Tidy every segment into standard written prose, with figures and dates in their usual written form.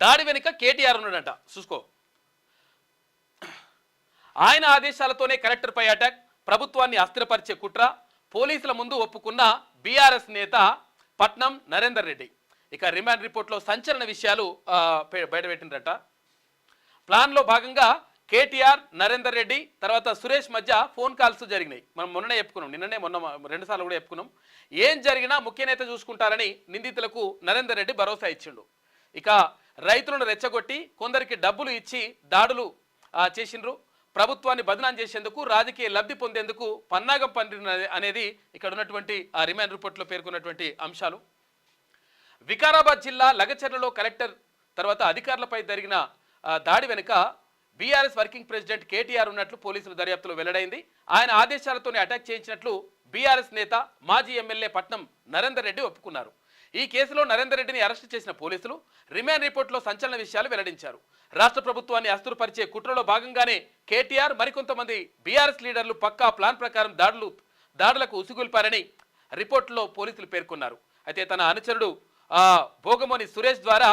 దాడి వెనుక కేటీఆర్ ఉన్నాడంట చూసుకో. ఆయన ఆదేశాలతోనే కలెక్టర్పై అటాక్, ప్రభుత్వాన్ని అస్థిరపరిచే కుట్ర, పోలీసుల ముందు ఒప్పుకున్న బీఆర్ఎస్ నేత పట్నం నరేందర్ రెడ్డి. ఇక రిమాండ్ రిపోర్ట్లో సంచలన విషయాలు బయటపెట్టిందట. ప్లాన్లో భాగంగా కేటీఆర్, నరేందర్ రెడ్డి తర్వాత సురేష్ మధ్య ఫోన్ కాల్స్ జరిగినాయి. మనం మొన్ననే చెప్పుకున్నాం, మొన్న 2 సార్లు కూడా చెప్పుకున్నాం. ఏం జరిగినా ముఖ్య నేత చూసుకుంటారని నిందితులకు నరేందర్ రెడ్డి భరోసా ఇచ్చిండు. ఇక రైతులను రెచ్చగొట్టి కొందరికి డబ్బులు ఇచ్చి దాడులు చేసిండ్రు. ప్రభుత్వాన్ని బదనాం చేసేందుకు, రాజకీయ లబ్ధి పొందేందుకు పన్నాగం పండిన అనేది ఇక్కడ ఉన్నటువంటి ఆ రిమాండ్ రిపోర్ట్లో పేర్కొన్నటువంటి అంశాలు. వికారాబాద్ జిల్లా లగచర్లలో కలెక్టర్ తర్వాత అధికారులపై జరిగిన దాడి వెనుక బీఆర్ఎస్ వర్కింగ్ ప్రెసిడెంట్ కేటీఆర్ ఉన్నట్లు పోలీసుల దర్యాప్తులో వెల్లడైంది. ఆయన ఆదేశాలతోనే అటాక్ చేయించినట్లు బీఆర్ఎస్ నేత మాజీ ఎమ్మెల్యే పట్నం నరేందర్ రెడ్డి ఒప్పుకున్నారు. ఈ కేసులో నరేందర్ రెడ్డిని అరెస్టు చేసిన పోలీసులు రిమాండ్ రిపోర్ట్లో సంచలన విషయాలు వెల్లడించారు. రాష్ట్ర ప్రభుత్వాన్ని అస్థిరపరిచే కుట్రలో భాగంగానే కేటీఆర్ మరికొంతమంది బీఆర్ఎస్ లీడర్లు పక్కా ప్లాన్ ప్రకారం దాడులకు ఉసుగొల్పారని రిపోర్టులో పోలీసులు పేర్కొన్నారు. అయితే తన అనుచరుడు భోగమోని సురేష్ ద్వారా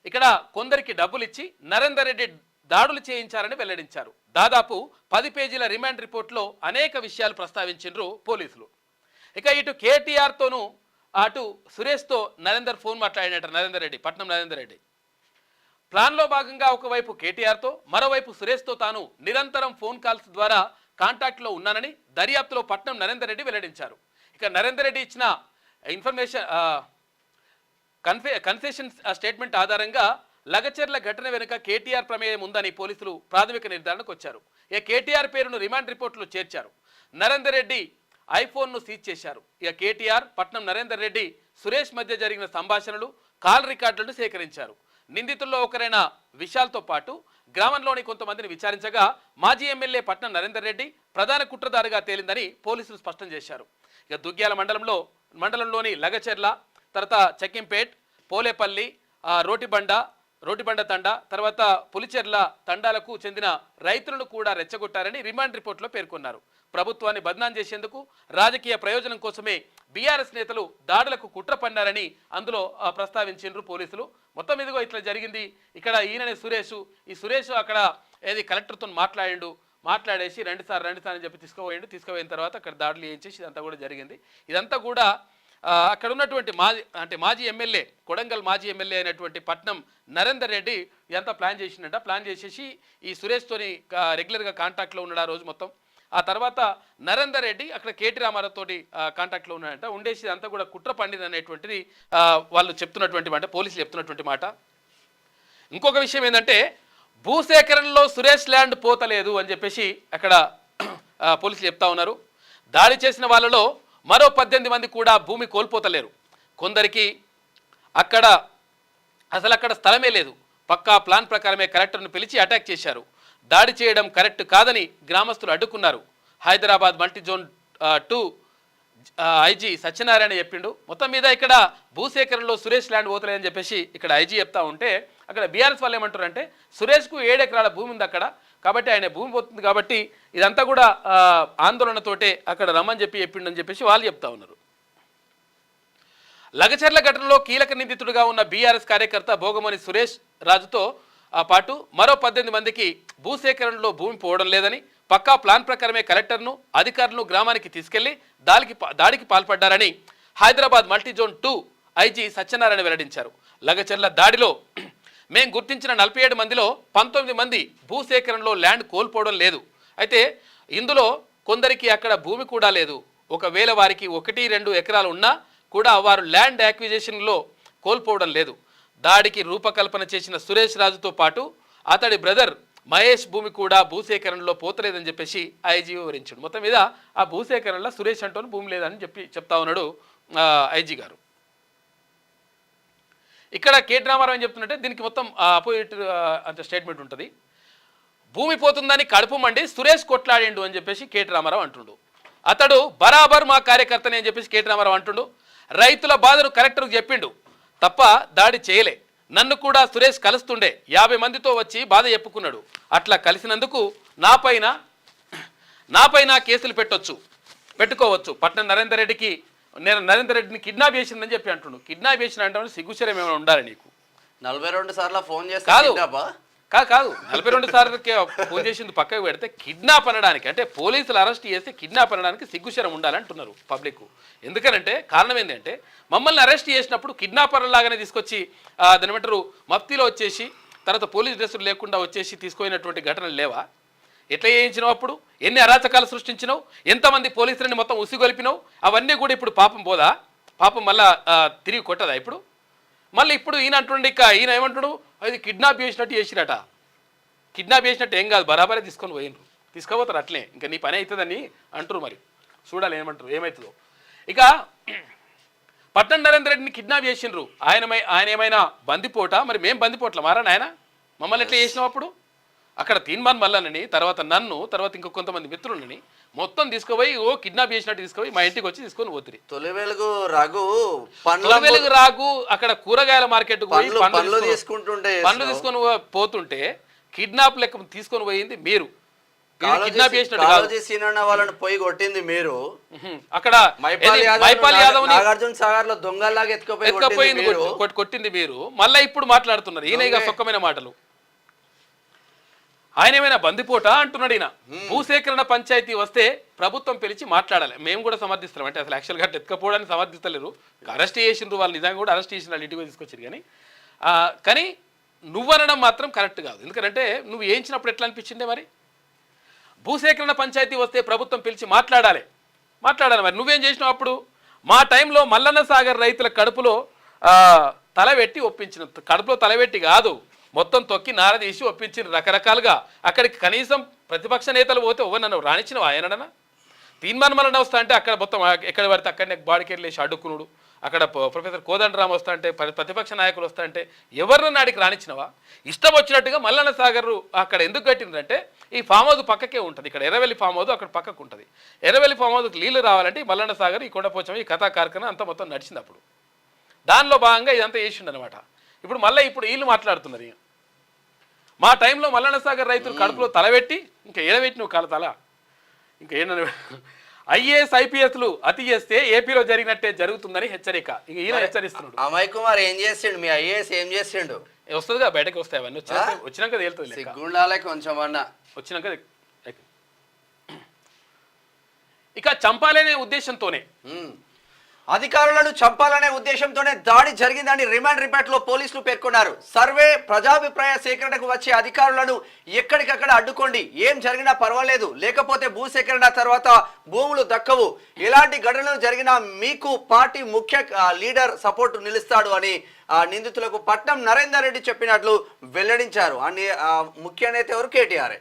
ఇక్కడ కొందరికి డబ్బులు ఇచ్చి నరేందర్ రెడ్డి దాడులు చేయించారని వెల్లడించారు. దాదాపు 10 పేజీల రిమాండ్ రిపోర్ట్లో అనేక విషయాలు ప్రస్తావించారు పోలీసులు. ఇక ఇటు కేటీఆర్తోనూ అటు సురేష్తో ఫోన్ మాట్లాడినట్టు పట్నం నరేందర్ రెడ్డి. ప్లాన్లో భాగంగా ఒకవైపు కేటీఆర్తో, మరోవైపు సురేష్తో తాను నిరంతరం ఫోన్ కాల్స్ ద్వారా కాంటాక్ట్లో ఉన్నానని దర్యాప్తులో పట్నం నరేందర్ రెడ్డి వెల్లడించారు. ఇక నరేందర్ రెడ్డి ఇచ్చిన ఇన్ఫర్మేషన్ కన్సెషన్ స్టేట్మెంట్ ఆధారంగా లగచర్ల ఘటన వెనుక కేటీఆర్ ప్రమేయం ఉందని పోలీసులు ప్రాథమిక నిర్ధారణకు వచ్చారు. కేటీఆర్ పేరును రిమాండ్ రిపోర్టులో చేర్చారు. నరేందర్ రెడ్డి ఐఫోన్ను సీజ్ చేశారు. ఇక కేటీఆర్, పట్నం నరేందర్ రెడ్డి, సురేష్ మధ్య జరిగిన సంభాషణలు, కాల్ రికార్డులను సేకరించారు. నిందితుల్లో ఒకరైన విశాల్తో పాటు గ్రామంలోని కొంతమందిని విచారించగా మాజీ ఎమ్మెల్యే పట్నం నరేందర్ రెడ్డి ప్రధాన కుట్రదారుగా తేలిందని పోలీసులు స్పష్టం చేశారు. ఇక దుగ్గ్యాల మండలంలోని లగచెర్ల, తర్వాత చక్కింపేట్, పోలేపల్లి, రోటిబండ తండ, తర్వాత పులిచెర్ల తండాలకు చెందిన రైతులను కూడా రెచ్చగొట్టారని రిమాండ్ రిపోర్ట్లో పేర్కొన్నారు. ప్రభుత్వాన్ని బదనాం చేసేందుకు, రాజకీయ ప్రయోజనం కోసమే బీఆర్ఎస్ నేతలు దాడులకు కుట్ర పన్నారని అందులో ప్రస్తావించారు పోలీసులు. మొత్తం ఇదిగో ఇట్లా జరిగింది. ఇక్కడ ఈయననే ఈ సురేష్ అక్కడ కలెక్టర్తో మాట్లాడేసి రెండు సార్లు అని చెప్పి తీసుకుపోయిన తర్వాత అక్కడ దాడులు చేయించేసి ఇదంతా కూడా జరిగింది. ఇదంతా కూడా అక్కడ ఉన్నటువంటి మాజీ ఎమ్మెల్యే, కొడంగల్ మాజీ ఎమ్మెల్యే అయినటువంటి పట్నం నరేందర్ రెడ్డి ఇదంతా ప్లాన్ చేసేసి ఈ సురేష్తోని రెగ్యులర్గా కాంటాక్ట్లో ఉన్నాడు ఆ రోజు మొత్తం. ఆ తర్వాత నరేందర్ రెడ్డి అక్కడ కేటీ రామారావు తోటి కాంటాక్ట్లో ఉన్నాడంట. ఉండేసి అంతా కూడా కుట్ర పండింది అనేటువంటిది వాళ్ళు చెప్తున్నటువంటి మాట, పోలీసులు చెప్తున్నటువంటి మాట. ఇంకొక విషయం ఏంటంటే భూసేకరణలో సురేష్ ల్యాండ్ పోతలేదు అని చెప్పేసి అక్కడ పోలీసులు చెప్తా ఉన్నారు. దాడి చేసిన వాళ్ళలో మరో 18 మంది కూడా భూమి కోల్పోతలేరు. కొందరికి అక్కడ స్థలమే లేదు. పక్కా ప్లాన్ ప్రకారమే కలెక్టర్ను పిలిచి అటాక్ చేశారు. దాడి చేయడం కరెక్ట్ కాదని గ్రామస్తులు అడ్డుకున్నారు. Hyderabad multi zone 2 IG Satyanarayana చెప్పిండు. మొత్తం మీద ఇక్కడ భూసేకరణలో సురేష్ ల్యాండ్ పోతలేదని చెప్పేసి ఇక్కడ ఐజీ చెప్తా ఉంటే అక్కడ బీఆర్ఎస్ వాళ్ళు ఏమంటారంటే సురేష్కు 7 ఎకరాల భూమి ఉంది అక్కడ, కాబట్టి ఆయన భూమి పోతుంది, కాబట్టి ఇదంతా కూడా ఆందోళనతోటే అక్కడ రమ్మని చెప్పిండని చెప్పేసి వాళ్ళు చెప్తా ఉన్నారు. లగచర్ల ఘటనలో కీలక నిందితుడిగా ఉన్న బీఆర్ఎస్ కార్యకర్త భోగమని సురేష్ రాజుతో పాటు మరో 18 మందికి భూసేకరణలో భూమి పోవడం లేదని, పక్కా ప్లాన్ ప్రకారమే కలెక్టర్ను, అధికారులను గ్రామానికి తీసుకెళ్లి దాడికి పాల్పడ్డారని Hyderabad multi zone 2 IG Satyanarayana వెల్లడించారు. లగచర్ల దాడిలో మేం గుర్తించిన 47 మందిలో 19 మంది భూసేకరణలో ల్యాండ్ కోల్పోవడం లేదు. అయితే ఇందులో కొందరికి అక్కడ భూమి కూడా లేదు. ఒకవేళ వారికి 1-2 ఎకరాలు ఉన్నా కూడా వారు ల్యాండ్ యాక్విజిషన్లో కోల్పోవడం లేదు. దాడికి రూపకల్పన చేసిన సురేష్ రాజుతో పాటు అతడి బ్రదర్ మహేష్ భూమి కూడా భూసేకరణలో పోతలేదని చెప్పేసి ఐజీ వివరించాడు. మొత్తం మీద ఆ భూసేకరణలో సురేష్ అంటోని భూమి లేదని చెప్తా ఉన్నాడు ఐజీ గారు. ఇక్కడ కేటీ రామారావు ఏం చెప్తున్నట్టే దీనికి మొత్తం అపోజిట్ అంటే స్టేట్మెంట్ ఉంటుంది. భూమి పోతుందని కడుపు మండి సురేష్ కొట్లాడిండు అని చెప్పేసి కేటీ రామారావు అంటుండు. అతడు బరాబర్ మా కార్యకర్తనే అని చెప్పేసి కేటీ రామారావు అంటుండు. రైతుల బాధను కలెక్టర్కు చెప్పిండు తప్ప దాడి చేయలే. నన్ను కూడా సురేష్ కలుస్తుండే, 50 మందితో వచ్చి బాధ చెప్పుకున్నాడు. అట్లా కలిసినందుకు నాపైన కేసులు పెట్టుకోవచ్చు. పట్నం నరేందర్ రెడ్డిని కిడ్నాప్ చేసిందని చెప్పి అంటుండు. కిడ్నాప్ చేసిన అంటే సిగ్గుచర్యం ఏమైనా ఉండాలి నీకు? 42 సార్లు ఫోన్ కాదు చేస్తా కాదు 42 సార్లకి ఫోన్ చేసింది పక్కకు పెడితే కిడ్నాప్ అనడానికి, అంటే పోలీసులు అరెస్ట్ చేస్తే కిడ్నాప్ అనడానికి సిగ్గుశరం ఉండాలంటున్నారు పబ్లిక్. ఎందుకనంటే కారణం ఏంటంటే మమ్మల్ని అరెస్ట్ చేసినప్పుడు కిడ్నాపర్ లాగానే తీసుకొచ్చి దాని ఏమంటారు మఫ్తీలో వచ్చేసి తర్వాత పోలీస్ డ్రెస్సులు లేకుండా వచ్చేసి తీసుకుపోయినటువంటి ఘటనలు లేవా? ఎట్లా చేయించినావు, అప్పుడు ఎన్ని అరాచకాలు సృష్టించినావు, ఎంతమంది పోలీసులని మొత్తం ఉసిగొలిపినావు, అవన్నీ కూడా ఇప్పుడు పాపం పోదా? పాపం మళ్ళా తిరిగి కొట్టదా? ఇప్పుడు మళ్ళీ ఇప్పుడు ఈయన అంటుండే, ఈయన ఏమంటాడు, అది కిడ్నాప్ చేసినట్టు చేసిరట. కిడ్నాప్ చేసినట్టు ఏం కాదు, బరాబరే తీసుకొని పోయినరు, తీసుకుపోతారు అట్లే, ఇంకా నీ పని అవుతుందని అంటారు. మరి చూడాలి ఏమంటారు ఏమవుతుందో. ఇక పట్నం నరేందర్ రెడ్డిని కిడ్నాప్ చేసిండ్రు, ఆయన ఏమైనా బందిపోట? మరి మేము బందిపోట్ల మారా నాయన, మమ్మల్ని ఎట్లా చేసినావు? అప్పుడు అక్కడ తీన్మాన్ మల్లనని, తర్వాత నన్ను, తర్వాత ఇంకో కొంతమంది మిత్రులని మొత్తం తీసుకుపోయి కిడ్నాప్ చేసినట్టు తీసుకుపోయి మా ఇంటికి వచ్చి తీసుకొని పోతుంది. తొలి వెలుగు రాగు అక్కడ కూరగాయల మార్కెట్ పోయి పండ్లు తీసుకొని పోతుంటే కిడ్నాప్ లెక్క తీసుకొని పోయింది మీరు. కిడ్నాప్ చేసినట్టు వాళ్ళని పోయి కొట్టింది మీరు. అక్కడ మైపాల్ యాదవ్ నాగార్జున సాగర్ లో దొంగలాగా ఎత్తుకపోయింది, కొట్టింది మీరు. మళ్ళీ ఇప్పుడు మాట్లాడుతున్నారు ఈయన సొక్కమైన మాటలు. ఆయన ఏమైనా బందిపోట అంటున్నాడు ఈయన. భూసేకరణ పంచాయతీ వస్తే ప్రభుత్వం పిలిచి మాట్లాడాలి, మేము కూడా సమర్థిస్తున్నాం. అంటే అసలు యాక్చువల్గా ఎత్తుకపోవడానికి సమర్థిస్తలేరు, అరెస్ట్ చేసిండ్రు వాళ్ళు, నిజంగా కూడా అరెస్ట్ చేసిన వాళ్ళు ఇంటికి తీసుకొచ్చారు. కానీ నువ్వనడం మాత్రం కరెక్ట్ కాదు. ఎందుకంటే నువ్వు వేయించినప్పుడు ఎట్లా అనిపించిందే మరి? భూసేకరణ పంచాయతీ వస్తే ప్రభుత్వం పిలిచి మాట్లాడాలి. మరి నువ్వేం చేసినావు అప్పుడు? మా టైంలో మల్లన్న సాగర్ రైతుల కడుపులో తలబెట్టి ఒప్పించిన, కడుపులో తలబెట్టి కాదు మొత్తం తొక్కి నారదీసి ఒప్పించిన రకరకాలుగా. అక్కడికి కనీసం ప్రతిపక్ష నేతలు పోతే నన్ను రానిచ్చినవు ఆయననా? తీన్మాన్ మల్లన్న వస్తా అంటే అక్కడ మొత్తం ఎక్కడ పడితే అక్కడనే బాడికెళ్ళి వేసి అడ్డుకునుడు. అక్కడ ప్రొఫెసర్ కోదండరామ్ వస్తా అంటే, ప్రతిపక్ష నాయకులు వస్తా అంటే ఎవరినన్నా ఆడికి రానిచ్చినవా? ఇష్టం వచ్చినట్టుగా మల్లన్న సాగర్ అక్కడ ఎందుకు కట్టిందంటే ఈ ఫామ్ హౌస్ పక్కకే ఉంటుంది. ఇక్కడ ఎర్రవెల్లి ఫామ్ హౌస్ అక్కడ పక్కకు ఉంటుంది. ఎర్రవెల్లి ఫామ్ హౌస్కి నీళ్లు రావాలంటే మల్లన్న సాగర్, ఈ కొండపోచం, ఈ కథా కార్యక్రమం అంతా మొత్తం నడిచింది. అప్పుడు దానిలో భాగంగా ఇదంతా చేసిండు అనమాట. ఇప్పుడు వీళ్ళు మాట్లాడుతున్నారు, మా టైంలో మల్లన్న సాగర్ రైతులు కడుపులో తలబెట్టి ఇంకా ఏడబెట్టి నువ్వు తల ఇంకా ఏంటని ఐఏఎస్ ఐపీఎస్లు అతి చేస్తే ఏపీలో జరిగినట్టే జరుగుతుందని హెచ్చరిక. ఇక ఈయన హెచ్చరిస్తున్నాడు. అమయ్ కుమార్ ఏం చేసిండు? మీ ఐఏఎస్ ఏం చేసిండు? వస్తుందిగా, బయటకు వస్తాయి అవన్నీ. వచ్చినాక తేలుతుంది, సిగ్గుండాలే కొంచెం అన్న, వచ్చినాక. ఇక చంపాలనే ఉద్దేశంతోనే, అధికారులను చంపాలనే ఉద్దేశంతోనే దాడి జరిగిందని రిమాండ్ రిపోర్ట్ లో పోలీసులు పేర్కొన్నారు. సర్వే ప్రజాభిప్రాయ సేకరణకు వచ్చే అధికారులను ఎక్కడికక్కడ అడ్డుకోండి, ఏం జరిగినా పర్వాలేదు, లేకపోతే భూసేకరణ తర్వాత భూములు దక్కవు, ఎలాంటి ఘటనలు జరిగినా మీకు పార్టీ ముఖ్య లీడర్ సపోర్ట్ నిలుస్తాడు అని నిందితులకు పట్నం నరేందర్ రెడ్డి చెప్పినట్లు వెల్లడించారు. ముఖ్య నేత ఎవరు? కేటీఆర్.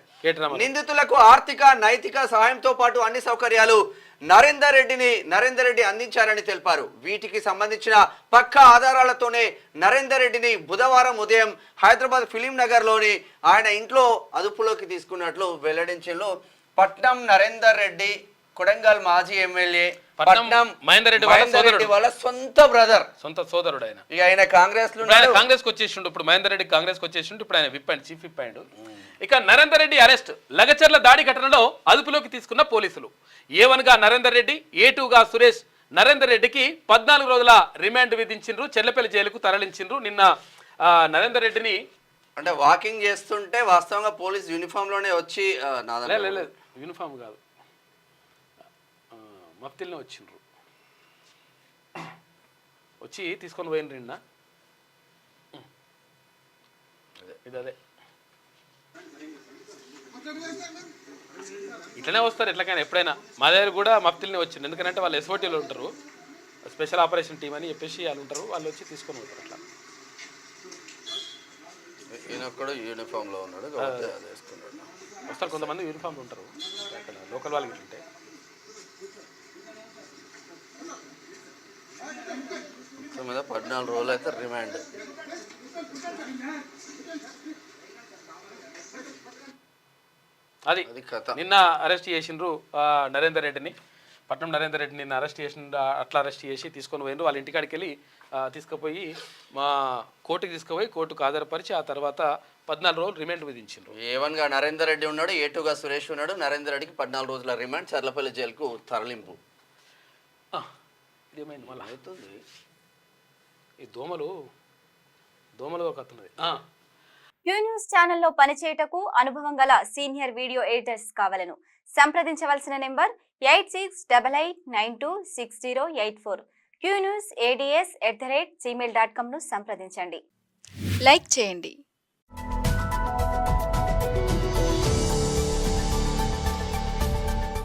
నిందితులకు ఆర్థిక నైతిక సహాయంతో పాటు అన్ని సౌకర్యాలు నరేందర్ రెడ్డి అందించారని తెలిపారు. వీటికి సంబంధించిన పక్కా ఆధారాలతోనే నరేందర్ రెడ్డిని బుధవారం ఉదయం హైదరాబాద్ ఫిలిం నగర్ లోని ఆయన ఇంట్లో అదుపులోకి తీసుకున్నట్లు వెల్లడించారు. పట్నం నరేందర్ రెడ్డి కొడంగల్ మాజీ ఎమ్మెల్యే, పట్నం మహేందర్ రెడ్డి వాళ్ళ సొంత బ్రదర్, సొంత సోదరుడు ఆయన. ఇక ఆయన కాంగ్రెస్ కు వచ్చేసిండు. ఇప్పుడు మహేందర్ రెడ్డి కాంగ్రెస్ కు వచ్చేసిండు. ఇప్పుడు ఆయన విప్ అండ్ చీఫ్ విప్ అయ్యాడు. ఇక నరేందర్ రెడ్డి అరెస్ట్. లగచర్ల దాడి ఘటనలో అదుపులోకి తీసుకున్న పోలీసులు. A1 గా నరేందర్ రెడ్డి, A2 గా సురేష్. నరేందర్ రెడ్డికి 14 రోజుల రిమాండ్ విధించిండ్రు, చెర్లపల్లి జైలుకు తరలించిండ్రు. నిన్న నరేందర్ రెడ్డిని అంటే వాకింగ్ చేస్తుంటే వాస్తవంగా పోలీస్ యూనిఫామ్ లోనే వచ్చి, యూనిఫామ్ కాదు, మఫ్తిల్నే వచ్చిండ్రు, వచ్చి తీసుకొని పోయినరు నిన్న. ఇదే ఇట్లనే వస్తారు ఎట్లకైనా ఎప్పుడైనా. మా దగ్గర కూడా మఫ్తిల్నే వచ్చింది, ఎందుకంటే వాళ్ళు ఎస్ఓటీలో ఉంటారు, స్పెషల్ ఆపరేషన్ టీం అని చెప్పేసి వాళ్ళు ఉంటారు, వాళ్ళు వచ్చి తీసుకొని పోతారు. అట్లా ఈయనొక్కడు యూనిఫామ్లో ఉన్నాడు, వస్తారు కొంతమంది యూనిఫామ్లో ఉంటారు, అక్కడ లోకల్ వాళ్ళకి ఉంటే. మీద 14 రోజులు అయితే రిమాండ్. అది నిన్న అరెస్ట్ చేసిండ్రు నరేందర్ రెడ్డిని. పట్నం నరేందర్ రెడ్డిని నిన్న అరెస్ట్ చేసి తీసుకొని పోయిండ్రు. వాళ్ళ ఇంటికాడికి వెళ్ళి తీసుకుపోయి మా కోర్టుకి తీసుకుపోయి కోర్టుకు హాజరుపరిచి ఆ తర్వాత 14 రోజులు రిమాండ్ విధించిండ్రు. A1 గా నరేందర్ రెడ్డి ఉన్నాడు, A2 గా సురేష్ ఉన్నాడు. నరేందర్ రెడ్డికి 14 రోజుల రిమాండ్, చర్లపల్లి జైలుకు తరలింపు. ఇదేమైంది మళ్ళీ అవుతుంది. ఈ దోమలు దోమలుగా కత్తున్నది. క్యూ న్యూస్ ఛానల్లో పనిచేయటకు అనుభవం గల సీనియర్ వీడియో ఎడిటర్స్ కావాలను సంప్రదించవలసిన నెంబర్ 8688926084. qnewsads@gmail.com సంప్రదించండి. లైక్ చేయండి.